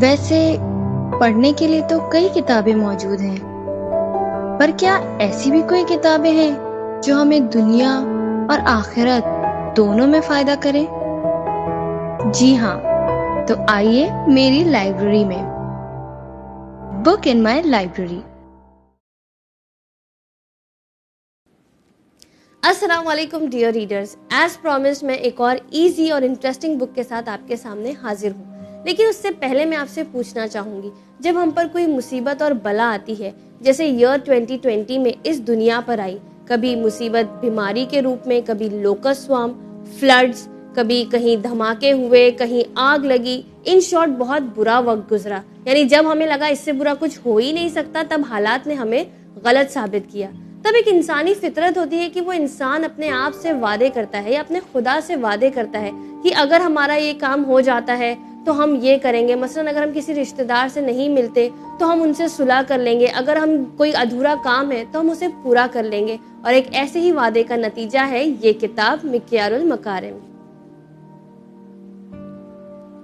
ویسے پڑھنے کے لیے تو کئی کتابیں موجود ہیں، پر کیا ایسی بھی کوئی کتابیں ہیں جو ہمیں دنیا اور آخرت دونوں میں فائدہ کریں؟ جی ہاں، تو آئیے میری لائبریری میں، بک ان مائی لائبریری۔ السلام علیکم ڈیئر ریڈرز، ایز پرومسڈ میں ایک اور ایزی اور انٹرسٹنگ بک کے ساتھ آپ کے سامنے حاضر ہوں۔ لیکن اس سے پہلے میں آپ سے پوچھنا چاہوں گی، جب ہم پر کوئی مصیبت اور بلا آتی ہے، جیسے ایئر 2020 میں اس دنیا پر آئی، کبھی مصیبت بیماری کے روپ میں، کبھی لوکسٹ سوارم، فلڈز، کبھی کہیں دھماکے ہوئے، کہیں آگ لگی، ان شارٹ بہت برا وقت گزرا، یعنی جب ہمیں لگا اس سے برا کچھ ہو ہی نہیں سکتا، تب حالات نے ہمیں غلط ثابت کیا۔ تب ایک انسانی فطرت ہوتی ہے کہ وہ انسان اپنے آپ سے وعدے کرتا ہے یا اپنے خدا سے وعدے کرتا ہے کہ اگر ہمارا یہ کام ہو جاتا ہے تو ہم یہ کریں گے۔ مثلا اگر ہم کسی رشتہ دار سے نہیں ملتے تو ہم ان سے صلح کر لیں گے، اگر ہم کوئی ادھورا کام ہے تو ہم اسے پورا کر لیں گے، اور ایک ایسے ہی وعدے کا نتیجہ ہے یہ کتاب مکیار المکارم۔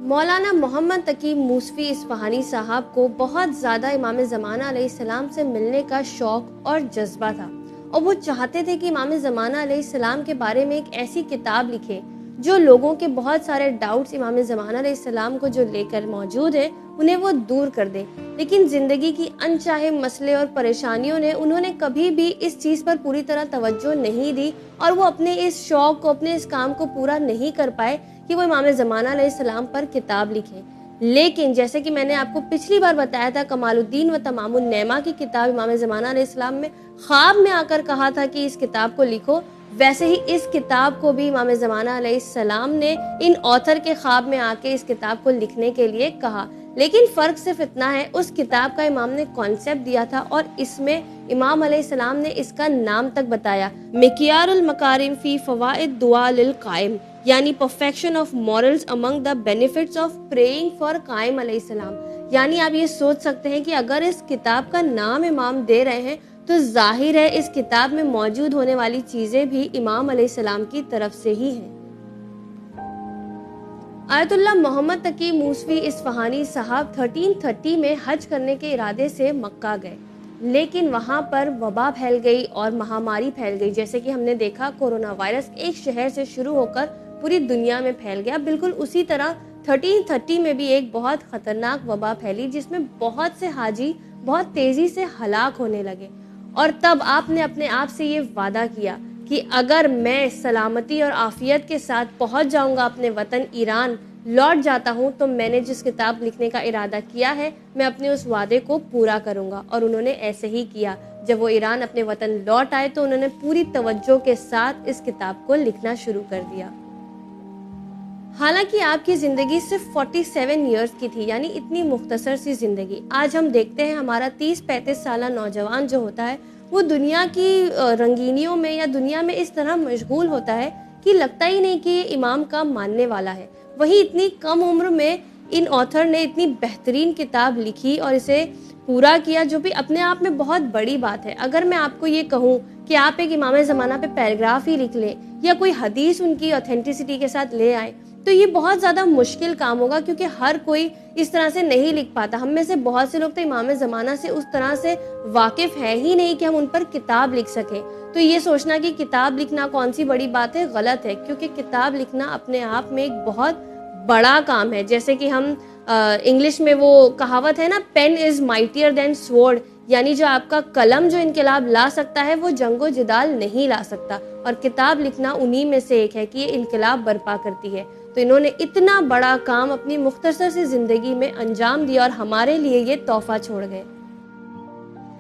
مولانا محمد تقی موسوی اصفہانی صاحب کو بہت زیادہ امام زمانہ علیہ السلام سے ملنے کا شوق اور جذبہ تھا، اور وہ چاہتے تھے کہ امام زمانہ علیہ السلام کے بارے میں ایک ایسی کتاب لکھے جو لوگوں کے بہت سارے ڈاؤٹس امام زمانہ علیہ السلام کو جو لے کر موجود ہیں انہیں وہ دور کر دے۔ لیکن زندگی کی انچاہے مسئلے اور پریشانیوں نے انہوں نے کبھی بھی اس چیز پر پوری طرح توجہ نہیں دی، اور وہ اپنے اس شوق کو، اپنے اس کام کو پورا نہیں کر پائے کہ وہ امام زمانہ علیہ السلام پر کتاب لکھیں۔ لیکن جیسے کہ میں نے آپ کو پچھلی بار بتایا تھا، کمال الدین و تمام النعمہ کی کتاب امام زمانہ علیہ السلام میں خواب میں آ کر کہا تھا کہ اس کتاب کو لکھو، ویسے ہی اس کتاب کو بھی امام زمانہ علیہ السلام نے ان آتھر کے خواب میں آ کے اس کتاب کو لکھنے کے لیے کہا۔ لیکن فرق صرف اتنا ہے، اس کتاب کا امام نے کانسیپٹ دیا تھا، اور اس میں امام علیہ السلام نے اس کا نام تک بتایا، مکیار المکارم فی فوائد دعا للقائم، یعنی perfection of morals Umang the benefits of praying for قائم علیہ السلام۔ یعنی آپ یہ سوچ سکتے ہیں کہ اگر اس کتاب کا نام امام دے رہے ہیں تو ظاہر ہے اس کتاب میں موجود ہونے والی چیزیں بھی امام علیہ السلام کی طرف سے ہی ہیں۔ آیت اللہ محمد تقی موسوی اصفہانی صاحب 1330 میں حج کرنے کے ارادے سے مکہ گئے، لیکن وہاں پر وبا پھیل گئی اور مہاماری پھیل گئی، جیسے کہ ہم نے دیکھا کورونا وائرس ایک شہر سے شروع ہو کر پوری دنیا میں پھیل گیا۔ بالکل اسی طرح 1330 میں بھی ایک بہت خطرناک وبا پھیلی جس میں بہت سے حاجی بہت تیزی سے ہلاک ہونے لگے، اور تب آپ نے اپنے آپ سے یہ وعدہ کیا کہ اگر میں سلامتی اور عافیت کے ساتھ پہنچ جاؤں گا اپنے وطن ایران، لوٹ جاتا ہوں، تو میں نے جس کتاب لکھنے کا ارادہ کیا ہے میں اپنے اس وعدے کو پورا کروں گا۔ اور انہوں نے ایسے ہی کیا۔ جب وہ ایران اپنے وطن لوٹ آئے تو انہوں نے پوری توجہ کے ساتھ اس کتاب کو لکھنا شروع کر دیا۔ حالانکہ آپ کی زندگی صرف 47 ایئرز کی تھی، یعنی اتنی مختصر سی زندگی۔ آج ہم دیکھتے ہیں ہمارا 30-35 سالہ نوجوان جو ہوتا ہے وہ دنیا کی رنگینیوں میں یا دنیا میں اس طرح مشغول ہوتا ہے کہ لگتا ہی نہیں کہ یہ امام کا ماننے والا ہے۔ وہی اتنی کم عمر میں ان آتھر نے اتنی بہترین کتاب لکھی اور اسے پورا کیا، جو بھی اپنے آپ میں بہت بڑی بات ہے۔ اگر میں آپ کو یہ کہوں کہ آپ ایک امام زمانہ پہ پیراگراف ہی لکھ لیں یا کوئی حدیث ان کی اوتھینٹسٹی کے ساتھ لے آئیں تو یہ بہت زیادہ مشکل کام ہوگا، کیونکہ ہر کوئی اس طرح سے نہیں لکھ پاتا۔ ہم میں سے بہت سے لوگ تو امام زمانہ سے اس طرح سے واقف ہے ہی نہیں کہ ہم ان پر کتاب لکھ سکیں۔ تو یہ سوچنا کہ کتاب لکھنا کون سی بڑی بات ہے، غلط ہے، کیونکہ کتاب لکھنا اپنے آپ میں ایک بہت بڑا کام ہے۔ جیسے کہ ہم انگلش میں وہ کہاوت ہے نا، پین از مائٹیئر دین سورڈ، یعنی جو آپ کا قلم جو انقلاب لا سکتا ہے وہ جنگ و جدال نہیں لا سکتا، اور کتاب لکھنا انہی میں سے ایک ہے کہ یہ انقلاب برپا کرتی ہے۔ تو انہوں نے اتنا بڑا کام اپنی مختصر سی زندگی میں انجام دیا اور ہمارے لیے یہ تحفہ چھوڑ گئے۔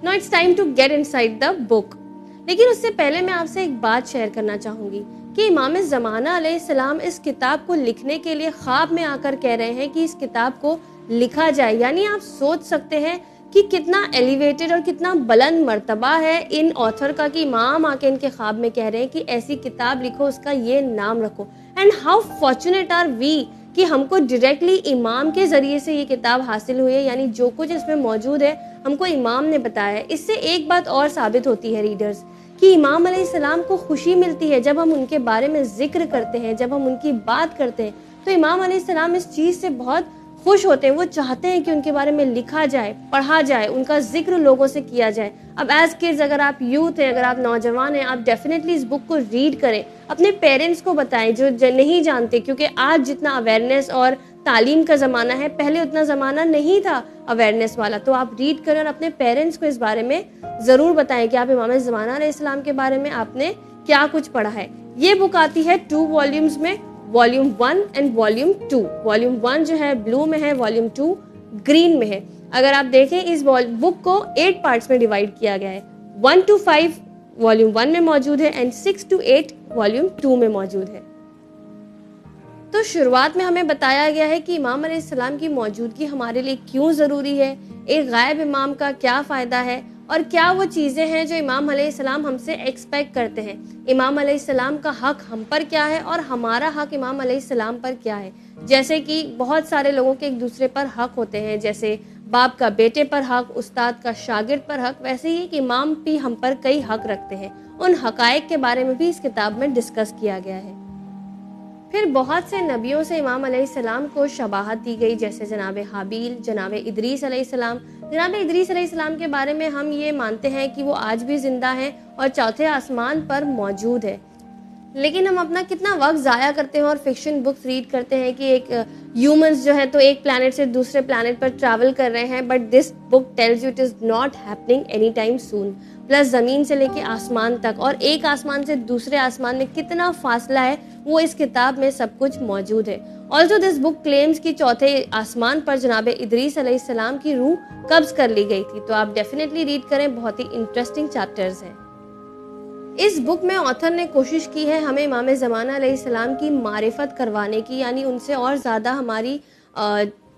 Now it's time to get inside the book۔ لیکن اس سے پہلے میں آپ سے ایک بات شیئر کرنا چاہوں گی کہ امام زمانہ علیہ السلام اس کتاب کو لکھنے کے لیے خواب میں آ کر کہہ رہے ہیں کہ اس کتاب کو لکھا جائے۔ یعنی آپ سوچ سکتے ہیں کہ کتنا ایلیویٹڈ اور کتنا بلند مرتبہ ہے ان آتھر کا کہ امام آ کے ان کے خواب میں کہہ رہے ہیں کہ ایسی کتاب لکھو، اس کا یہ نام رکھو۔ And how fortunate are we کہ ہم کو ڈائریکٹلی امام کے ذریعے سے یہ کتاب حاصل ہوئی ہے، یعنی جو کچھ اس میں موجود ہے ہم کو امام نے بتایا ہے۔ اس سے ایک بات اور ثابت ہوتی ہے ریڈرز کہ امام علیہ السلام کو خوشی ملتی ہے جب ہم ان کے بارے میں ذکر کرتے ہیں، جب ہم ان کی بات کرتے ہیں، تو امام علیہ السلام اس چیز سے بہت خوش ہوتے ہیں, وہ چاہتے ہیں کہ ان کے بارے میں لکھا جائے, پڑھا جائے, ان کا ذکر لوگوں سے کیا جائے. اب ایز کڈز, اگر آپ یوتھ ہیں, اگر آپ نوجوان ہیں, آپ ڈیفینیٹلی اس بک کو ریڈ کریں, اپنے پیرنٹس کو بتائیں جو نہیں جانتے, کیونکہ آج جتنا اویئرنیس اور تعلیم کا زمانہ ہے, پہلے اتنا زمانہ نہیں تھا اویئرنیس والا. تو آپ ریڈ کریں اور اپنے پیرنٹس کو اس بارے میں ضرور بتائیں کہ آپ امام زمانہ علیہ السلام کے بارے میں آپ نے کیا کچھ پڑھا ہے. یہ بک آتی ہے 2 والیومز میں, والیوم 1 اینڈ والیوم 2. والیوم 1 جو ہے بلو میں ہے, والیوم 2 گرین میں ہے. اگر آپ دیکھیں اس بک کو 8 پارٹس میں ڈیوائڈ کیا گیا ہے. 1 to 5 والیوم 1 میں موجود ہے اینڈ 6 to 8 والیوم 2 میں موجود ہے. تو شروعات میں ہمیں بتایا گیا ہے کہ امام علیہ السلام کی موجودگی ہمارے لیے کیوں ضروری ہے, ایک غائب امام کا کیا فائدہ ہے, اور کیا وہ چیزیں ہیں جو امام علیہ السلام ہم سے ایکسپیکٹ کرتے ہیں. امام علیہ السلام کا حق ہم پر کیا ہے اور ہمارا حق امام علیہ السلام پر کیا ہے. جیسے کہ بہت سارے لوگوں کے ایک دوسرے پر حق ہوتے ہیں, جیسے باپ کا بیٹے پر حق, استاد کا شاگرد پر حق, ویسے ہی کہ امام بھی ہم پر کئی حق رکھتے ہیں. ان حقائق کے بارے میں بھی اس کتاب میں ڈسکس کیا گیا ہے. پھر بہت سے نبیوں سے امام علیہ السلام کو شباہت دی گئی, جیسے جناب حابیل, جناب ادریس علیہ السلام. جناب ادریس علیہ السلام کے بارے میں ہم یہ مانتے ہیں کہ وہ آج بھی زندہ ہیں اور چوتھے آسمان پر موجود ہے. لیکن ہم اپنا کتنا وقت ضائع کرتے ہیں اور فکشن بکس ریڈ کرتے ہیں کہ ایک ہیومنز جو ہے تو ایک پلانٹ سے دوسرے پلانٹ پر ٹریول کر رہے ہیں, but this book tells you it is not happening any time soon. Plus زمین سے لے کے آسمان تک اور ایک آسمان سے دوسرے آسمان میں کتنا فاصلہ ہے, وہ اس کتاب میں سب کچھ موجود ہے. آلسو دس بک کلیمز کہ چوتھے آسمان پر جناب ادریس علیہ السلام کی روح قبض کر لی گئی تھی. تو آپ ڈیفینیٹلی ریڈ کریں, بہت ہی انٹرسٹنگ چیپٹرز ہیں. اس بک میں آتھر نے کوشش کی ہے ہمیں امام زمانہ علیہ السلام کی معرفت کروانے کی, یعنی ان سے اور زیادہ ہماری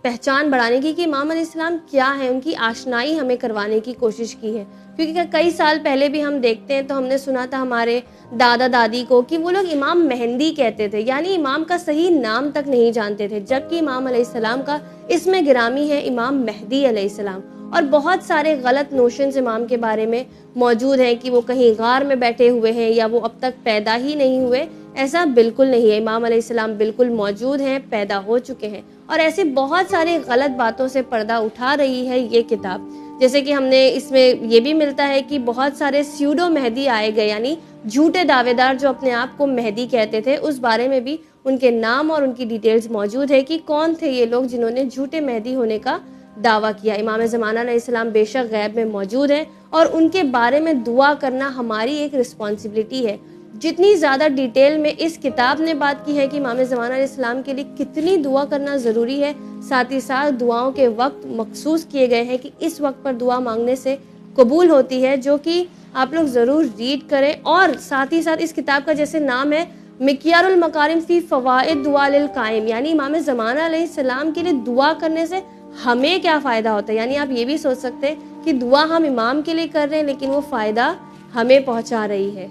پہچان بڑھانے کی کہ امام علیہ السلام کیا ہے, ان کی آشنائی ہمیں کروانے کی کوشش کی ہے. کیونکہ کئی سال پہلے بھی ہم دیکھتے ہیں تو ہم نے سنا تھا ہمارے دادا دادی کو کہ وہ لوگ امام مہندی کہتے تھے, یعنی امام کا صحیح نام تک نہیں جانتے تھے, جبکہ امام علیہ السلام کا اس میں گرامی ہے امام مہدی علیہ السلام. اور بہت سارے غلط نوشنز امام کے بارے میں موجود ہیں کہ وہ کہیں غار میں بیٹھے ہوئے ہیں یا وہ اب تک پیدا ہی نہیں ہوئے. ایسا بالکل نہیں ہے, امام علیہ السلام بالکل موجود ہیں, پیدا ہو چکے ہیں. اور ایسے بہت سارے غلط باتوں سے پردہ اٹھا رہی ہے یہ کتاب. جیسے کہ ہم نے اس میں یہ بھی ملتا ہے کہ بہت سارے سیوڈو مہدی آئے گئے, یعنی جھوٹے دعوے دار جو اپنے آپ کو مہدی کہتے تھے, اس بارے میں بھی ان کے نام اور ان کی ڈیٹیلز موجود ہے کہ کون تھے یہ لوگ جنہوں نے جھوٹے مہدی ہونے کا دعویٰ کیا. امام زمانہ علیہ السلام بے شک غیب میں موجود ہیں اور ان کے بارے میں دعا کرنا ہماری ایک رسپانسبلٹی ہے. جتنی زیادہ ڈیٹیل میں اس کتاب نے بات کی ہے کہ امام زمانہ علیہ السلام کے لیے کتنی دعا کرنا ضروری ہے, ساتھ ہی ساتھ دعاؤں کے وقت مخصوص کیے گئے ہیں کہ اس وقت پر دعا مانگنے سے قبول ہوتی ہے, جو کہ آپ لوگ ضرور ریڈ کریں. اور ساتھ ہی ساتھ اس کتاب کا جیسے نام ہے مکیار المکارم فی فوائد دعا للقائم, یعنی امام زمانہ علیہ السلام کے لیے دعا کرنے سے ہمیں کیا فائدہ ہوتا ہے. یعنی آپ یہ بھی سوچ سکتے ہیں کہ دعا ہم امام کے لیے کر رہے ہیں لیکن وہ فائدہ ہمیں پہنچا رہی ہے.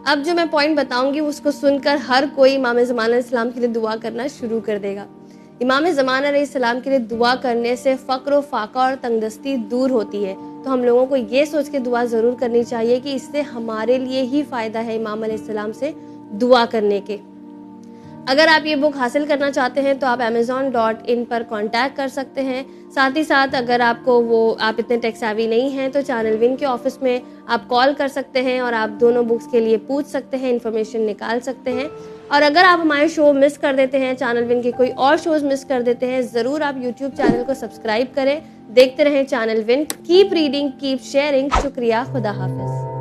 اب جو میں پوائنٹ بتاؤں گی اس کو سن کر ہر کوئی امام زمانہ علیہ السلام کے لیے دعا کرنا شروع کر دے گا. امام زمانہ علیہ السلام کے لیے دعا کرنے سے فقر و فاقہ اور تنگدستی دور ہوتی ہے. تو ہم لوگوں کو یہ سوچ کے دعا ضرور کرنی چاہیے کہ اس سے ہمارے لیے ہی فائدہ ہے امام علیہ السلام سے دعا کرنے کے. اگر آپ یہ بک حاصل کرنا چاہتے ہیں تو آپ amazon.in پر کانٹیکٹ کر سکتے ہیں. ساتھ ہی ساتھ اگر آپ اتنے ٹیک سیوی نہیں ہیں تو چینل ون کے آفس میں آپ کال کر سکتے ہیں اور آپ دونوں بکس کے لیے پوچھ سکتے ہیں, انفارمیشن نکال سکتے ہیں. اور اگر آپ ہمارے شو مس کر دیتے ہیں, چینل ون کے کوئی اور شوز مس کر دیتے ہیں, ضرور آپ یوٹیوب چینل کو سبسکرائب کریں, دیکھتے رہیں channel one. Keep reading, keep sharing. شکریہ, خدا حافظ.